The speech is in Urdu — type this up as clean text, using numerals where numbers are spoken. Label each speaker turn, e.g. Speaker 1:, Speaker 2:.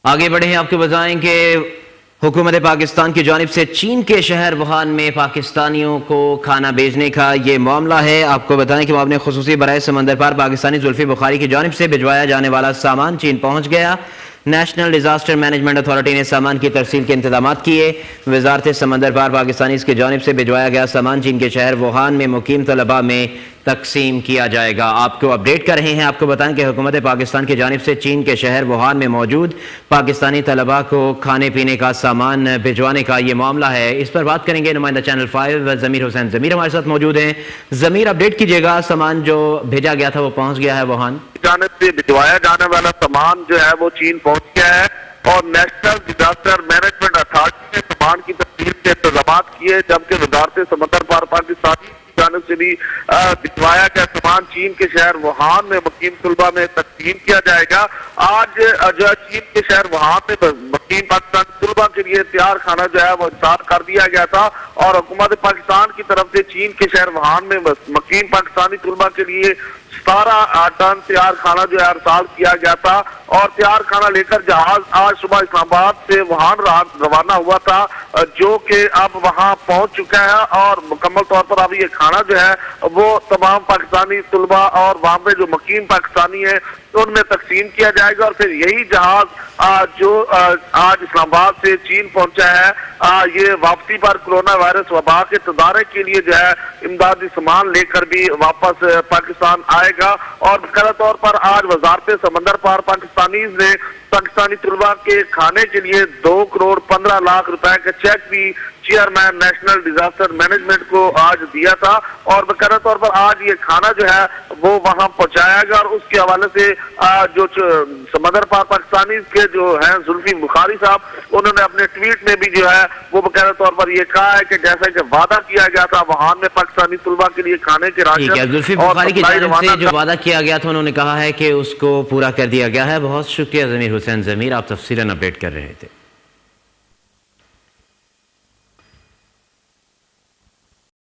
Speaker 1: آگے بڑھے ہیں، آپ کو بتائیں کہ حکومت پاکستان کی جانب سے چین کے شہر ووہان میں پاکستانیوں کو کھانا بھیجنے کا یہ معاملہ ہے۔ آپ کو بتائیں کہ معاون خصوصی برائے سمندر پار پاکستانی زلفی بخاری کی جانب سے بھجوایا جانے والا سامان چین پہنچ گیا۔ نیشنل ڈیزاسٹر مینجمنٹ اتھارٹی نے سامان کی ترسیل کے انتظامات کیے۔ وزارت سمندر پار پاکستانی کی جانب سے بھجوایا گیا سامان چین کے شہر ووہان میں مقیم طلباء میں تقسیم کیا جائے گا۔ آپ کو اپڈیٹ کر رہے ہیں، آپ کو بتائیں کہ حکومت پاکستان کی جانب سے چین کے شہر ووہان میں موجود پاکستانی طلباء کو کھانے پینے کا سامان بھجوانے کا یہ معاملہ ہے۔ اس پر بات کریں گے نمائندہ چینل 5 ضمیر حسین۔ ضمیر ہمارے ساتھ موجود ہیں۔ ضمیر، اپڈیٹ کیجیے گا، سامان جو بھیجا گیا تھا وہ پہنچ گیا ہے ووہان؟
Speaker 2: جانب سے بھجوایا جانے والا سامان جو ہے وہ چین پہنچ گیا ہے اور نیشنل ڈیزاسٹر مینجمنٹ اتھارٹی نے سامان کی تفصیل کے انتظامات کیے، جبکہ وزارت سمندر پار پاکستان کی جانب سے بھی بھجوایا گیا سامان چین کے شہر ووہان میں مقیم طلباء میں تقسیم کیا جائے گا۔ آج جو ہے چین کے شہر ووہان میں مقیم پاکستانی طلباء کے لیے تیار کھانا جو ہے وہ انتظار کر دیا گیا تھا اور حکومت پاکستان کی طرف سے چین کے شہر ووہان میں مقیم پاکستانی طلباء کے لیے 17 ٹن تیار کھانا جو ہے ارسال کیا گیا تھا اور تیار کھانا لے کر جہاز آج صبح اسلام آباد سے ووہان روانہ ہوا تھا، جو کہ اب وہاں پہنچ چکا ہے اور مکمل طور پر اب یہ کھانا جو ہے وہ تمام پاکستانی طلباء اور وہاں پہ جو مقیم پاکستانی ہیں ان میں تقسیم کیا جائے گا اور پھر یہی جہاز جو آج اسلام آباد سے چین پہنچا ہے یہ واپسی پر کرونا وائرس وبا کے تدارک کے لیے جو ہے امدادی سامان لے کر بھی واپس پاکستان آئے گا۔ اور باقاعدہ طور پر آج وزارت سمندر پار پاکستانی نے پاکستانی طلباء کے کھانے کے لیے 2.15 کروڑ روپے کا چیک بھی چیئرمین نیشنل ڈیزاسٹر مینجمنٹ کو آج دیا تھا اور باقاعدہ طور پر آج یہ کھانا جو ہے وہ وہاں پہنچایا گیا اور اس کے حوالے سے جو سمندر پار پاکستانی کے جو ہیں زلفی بخاری صاحب انہوں نے اپنے ٹویٹ میں بھی جو ہے وہ باقاعدہ طور پر یہ کہا ہے کہ جیسا کہ وعدہ کیا گیا تھا وہاں میں پاکستانی طلباء کے لیے کھانے کے راشن
Speaker 1: زلفی بخاری کی جانب سے جو وعدہ کیا گیا تھا انہوں نے کہا ہے کہ اس کو پورا کر دیا گیا ہے۔ بہت شکریہ ضمیر حسین۔ ضمیر، آپ تفصیلاً اپڈیٹ کر رہے تھے۔